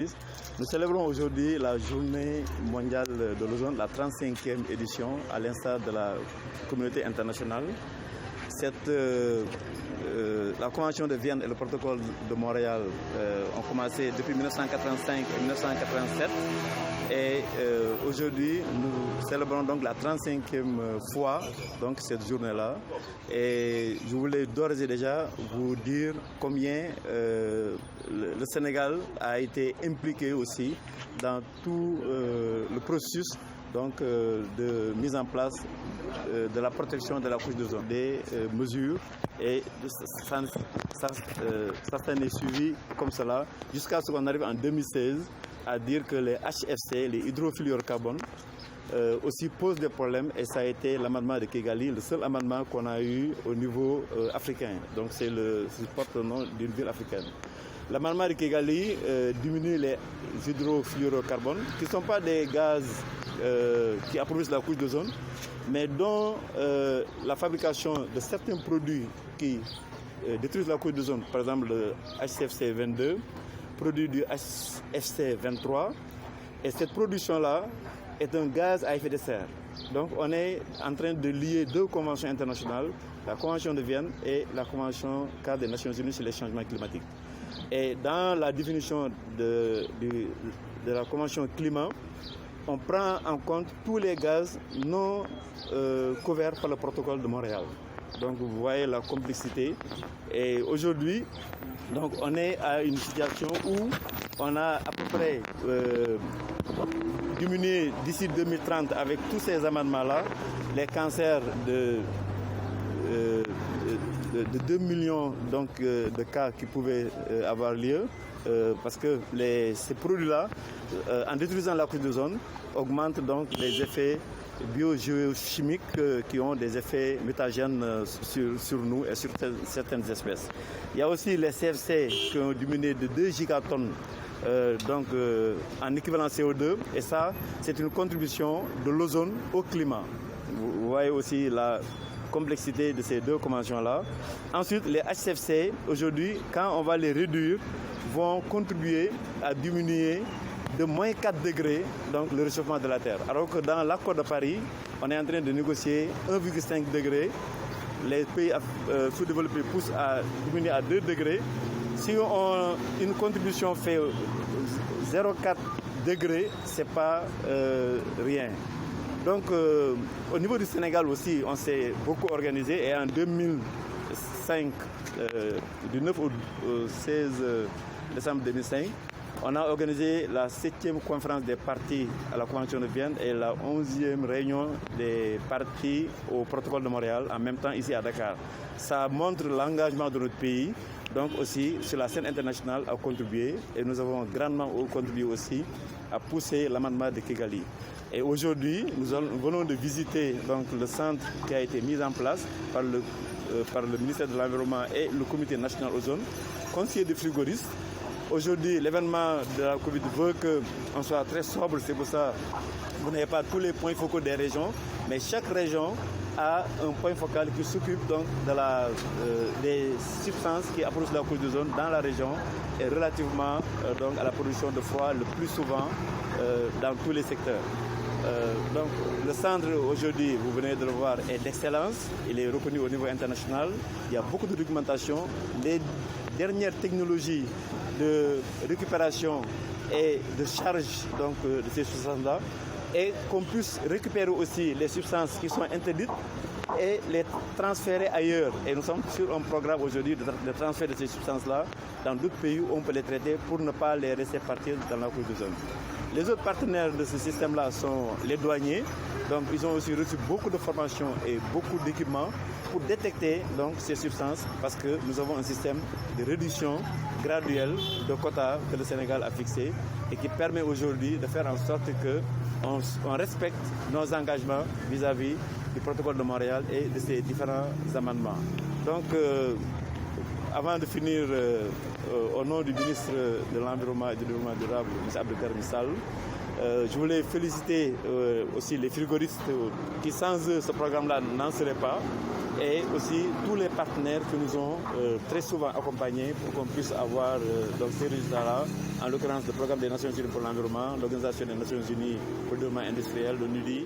Nous célébrons aujourd'hui la journée mondiale de l'ozone, la 35e édition, à l'instar de la communauté internationale. La Convention de Vienne et le protocole de Montréal ont commencé depuis 1985 et 1987. Et aujourd'hui, nous célébrons donc la 35e fois donc, cette journée-là. Et je voulais d'ores et déjà vous dire combien le Sénégal a été impliqué aussi dans tout le processus donc, de mise en place de la protection de la couche d'ozone, des mesures, et ça s'en est suivi comme cela jusqu'à ce qu'on arrive en 2016 à dire que les HFC, les hydrofluorocarbones, aussi posent des problèmes, et ça a été l'amendement de Kigali, le seul amendement qu'on a eu au niveau africain. Donc c'est porte le nom d'une ville africaine. L'amendement de Kigali diminue les hydrofluorocarbones, qui ne sont pas des gaz qui appauvrissent la couche d'ozone, mais dont la fabrication de certains produits qui détruisent la couche d'ozone, par exemple le HCFC 22, produit du HFC 23, et cette production-là est un gaz à effet de serre. Donc on est en train de lier deux conventions internationales, la Convention de Vienne et la Convention cadre des Nations Unies sur les changements climatiques. Et dans la définition de la Convention climat, on prend en compte tous les gaz non couverts par le protocole de Montréal. Donc vous voyez la complexité. Et aujourd'hui, donc on est à une situation où on a à peu près diminué d'ici 2030 avec tous ces amendements-là les cancers de 2 millions donc, de cas qui pouvaient avoir lieu. Parce que ces produits-là, en détruisant la couche d'ozone, augmentent donc les effets biogéochimiques qui ont des effets mutagènes sur nous et sur certaines espèces. Il y a aussi les CFC qui ont diminué de 2 gigatonnes en équivalent CO2, et ça, c'est une contribution de l'ozone au climat. Vous voyez aussi la complexité de ces deux conventions-là. Ensuite, les HCFC, aujourd'hui, quand on va les réduire, vont contribuer à diminuer de moins 4 degrés donc, le réchauffement de la Terre. Alors que dans l'accord de Paris, on est en train de négocier 1,5 degré. Les pays sous-développés poussent à diminuer à 2 degrés. Si une contribution fait 0,4 degrés, ce n'est pas rien. Donc au niveau du Sénégal aussi, on s'est beaucoup organisé, et en 2005, du 9 au 16 décembre 2005, on a organisé la 7e conférence des parties à la Convention de Vienne et la 11e réunion des parties au protocole de Montréal, en même temps ici à Dakar. Ça montre l'engagement de notre pays, donc aussi sur la scène internationale, à contribuer, et nous avons grandement contribué aussi à pousser l'amendement de Kigali. Et aujourd'hui, nous venons de visiter donc, le centre qui a été mis en place par le ministère de l'Environnement et le Comité national ozone, conseiller de frigoristes. Aujourd'hui, l'événement de la Covid veut qu'on soit très sobre, c'est pour ça que vous n'avez pas tous les points focaux des régions, mais chaque région a un point focal qui s'occupe donc des substances qui appauvrissent la couche d'ozone dans la région, et relativement donc à la production de froid le plus souvent dans tous les secteurs. Donc le centre aujourd'hui, vous venez de le voir, est d'excellence. Il est reconnu au niveau international. Il y a beaucoup de documentation. Les dernières technologies de récupération et de charge donc, de ces substances-là, et qu'on puisse récupérer aussi les substances qui sont interdites et les transférer ailleurs. Et nous sommes sur un programme aujourd'hui de transfert de ces substances-là dans d'autres pays où on peut les traiter pour ne pas les laisser partir dans la couche d'ozone. Les autres partenaires de ce système-là sont les douaniers. Donc, ils ont aussi reçu beaucoup de formations et beaucoup d'équipements pour détecter donc, ces substances, parce que nous avons un système de réduction graduelle de quotas que le Sénégal a fixé et qui permet aujourd'hui de faire en sorte qu'on respecte nos engagements vis-à-vis du protocole de Montréal et de ses différents amendements. Donc, avant de finir, au nom du ministre de l'Environnement et du Développement durable, M. Abdelkarim Sall, Je voulais féliciter aussi les frigoristes qui sans eux ce programme-là n'en serait pas, et aussi tous les partenaires qui nous ont très souvent accompagnés pour qu'on puisse avoir donc ces résultats-là, en l'occurrence le programme des Nations Unies pour l'environnement, l'Organisation des Nations Unies pour le développement industriel, le NUDI,